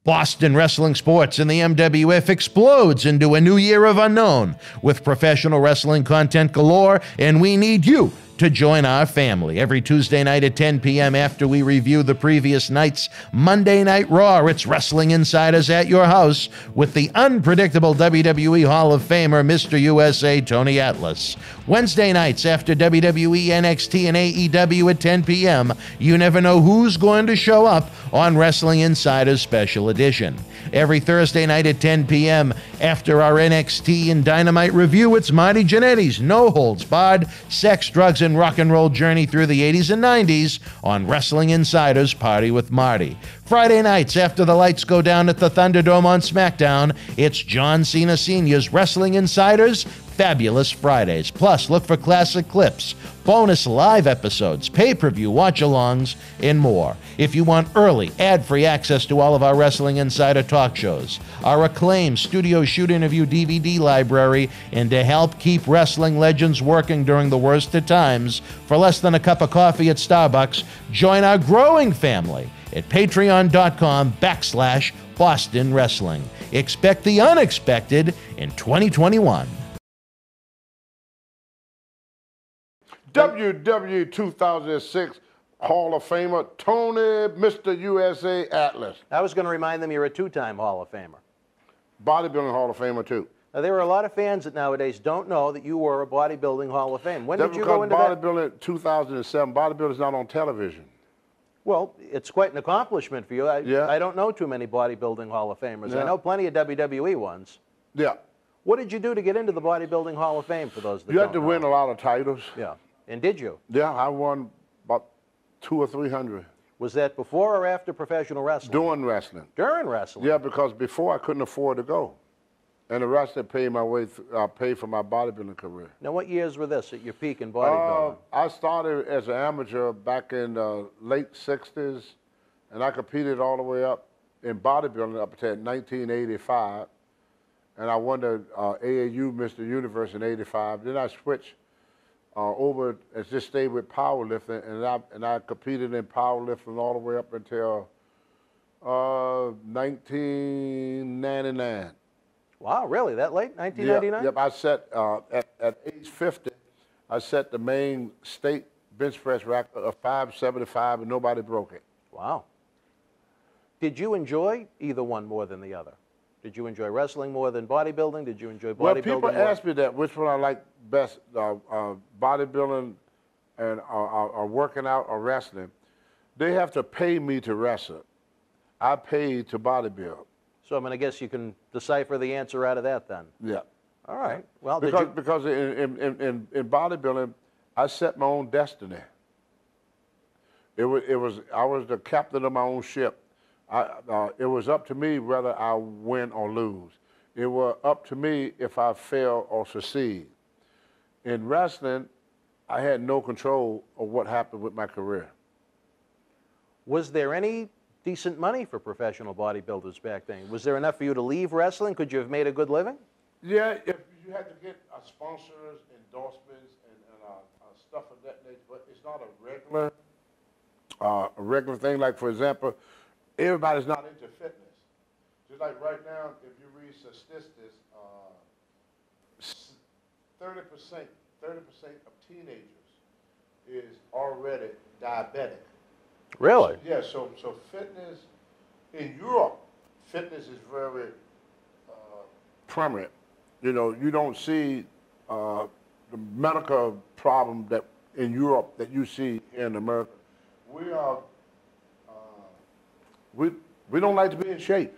Boston wrestling sports and the MWF explodes into a new year of unknown with professional wrestling content galore, and we need you to join our family. Every Tuesday night at 10 p.m. after we review the previous night's Monday Night Raw, it's Wrestling Insiders at your house with the unpredictable WWE Hall of Famer, Mr. USA, Tony Atlas. Wednesday nights after WWE, NXT, and AEW at 10 p.m., you never know who's going to show up on Wrestling Insiders Special Edition. Every Thursday night at 10 p.m. after our NXT and Dynamite review, it's Marty Jannetty's No Holds Barred Sex, Drugs, and Rock and Roll journey through the 80s and 90s on Wrestling Insiders Party with Marty. Friday nights after the lights go down at the Thunderdome on SmackDown, it's John Cena Sr.'s Wrestling Insiders Fabulous Fridays. Plus, look for classic clips, bonus live episodes, pay-per-view watch-alongs, and more. If you want early, ad-free access to all of our Wrestling Insider talk shows, our acclaimed studio shoot interview DVD library, and to help keep wrestling legends working during the worst of times, for less than a cup of coffee at Starbucks, join our growing family at patreon.com/Boston Wrestling. Expect the unexpected in 2021. WWE 2006 Hall of Famer, Tony Mr. USA Atlas. I was going to remind them you're a two-time Hall of Famer. Bodybuilding Hall of Famer, too. Now, there are a lot of fans that nowadays don't know that you were a Bodybuilding Hall of Fame. When did you go into that? Bodybuilding 2007, bodybuilding's not on television. Well, it's quite an accomplishment for you. Yeah. I don't know too many Bodybuilding Hall of Famers. Yeah. I know plenty of WWE ones. Yeah. What did you do to get into the Bodybuilding Hall of Fame, for those that don't know? You had to win a lot of titles. Yeah. And did you? Yeah, I won about 200 or 300. Was that before or after professional wrestling? During wrestling. During wrestling? Yeah, because before I couldn't afford to go. And the wrestling paid my way, paid for my bodybuilding career. Now, what years were this at your peak in bodybuilding? I started as an amateur back in the late 60s, and I competed all the way up in bodybuilding up to 1985. And I won the AAU Mr. Universe in 85. Then I switched over and just stayed with powerlifting, and I competed in powerlifting all the way up until 1999. Wow, really? That late? 1999? Yep. I set at age 50, I set the main state bench press record of 575, and nobody broke it. Wow. Did you enjoy either one more than the other? Did you enjoy wrestling more than bodybuilding? Did you enjoy bodybuilding more? Well, people ask me that, which one I like best, bodybuilding and working out or wrestling. They have to pay me to wrestle. I pay to bodybuild. So I'm going to guess you can decipher the answer out of that then. Yeah. All right. Well, because in bodybuilding, I set my own destiny. I was the captain of my own ship. It was up to me whether I win or lose. It was up to me if I fail or succeed. In wrestling, I had no control of what happened with my career. Was there any decent money for professional bodybuilders back then? Was there enough for you to leave wrestling? Could you have made a good living? Yeah, if you had to get sponsors, endorsements, and stuff of that nature, but it's not a regular thing. Like, for example, everybody's not into fitness. Just like right now, if you read statistics, 30% of teenagers is already diabetic. Really? Yeah, so fitness, in Europe, fitness is very prominent. You know, you don't see the medical problem that in Europe that you see here in America. We don't like to be in shape.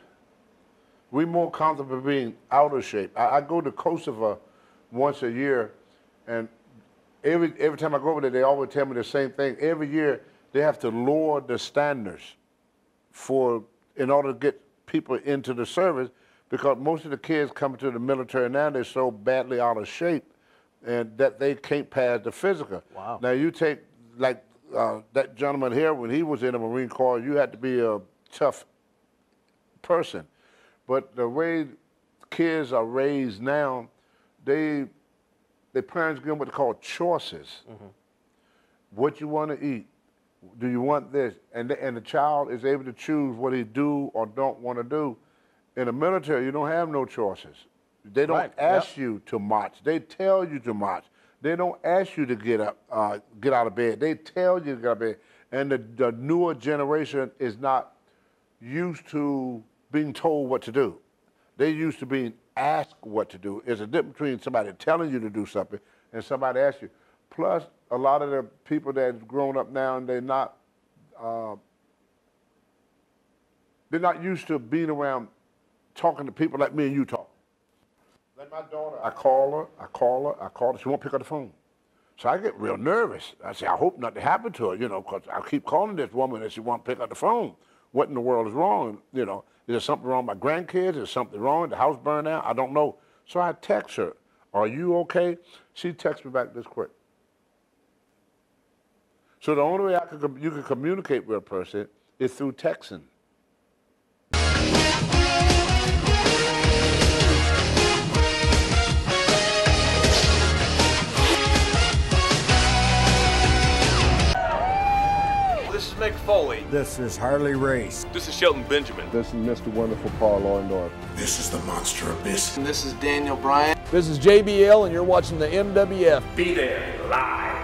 We're more comfortable being out of shape. I go to Kosovo once a year, and every time I go over there, they always tell me the same thing. Every year, they have to lower the standards in order to get people into the service, because most of the kids coming to the military now, they're so badly out of shape and that they can't pass the physical. Wow. Now you take, like that gentleman here, when he was in the Marine Corps, you had to be a tough person. But the way kids are raised now, their parents give them what they call choices. Mm-hmm. What you want to eat, Do you want this? And the child is able to choose what he do or don't want to do. In the military, you don't have no choices. They don't ask you to march. They tell you to march. They don't ask you to get up, get out of bed. They tell you to get out of bed. And the newer generation is not used to being told what to do. They're used to being asked what to do. There's a difference between somebody telling you to do something and somebody asks you. Plus, a lot of the people that's grown up now, and they're not used to being around talking to people like me and you talk. Like my daughter, I call her, she won't pick up the phone. So I get real nervous. I say, I hope nothing happened to her, you know, because I keep calling this woman and she won't pick up the phone. What in the world is wrong? You know, is there something wrong with my grandkids? Is there something wrong? The house burned down? I don't know. So I text her, are you okay? She texts me back this quick. So the only way you can communicate with a person is through texting. This is Mick Foley. This is Harley Race. This is Shelton Benjamin. This is Mr. Wonderful Paul Orndorff. This is the Monster Abyss. And this is Daniel Bryan. This is JBL, and you're watching the MWF. Be there live.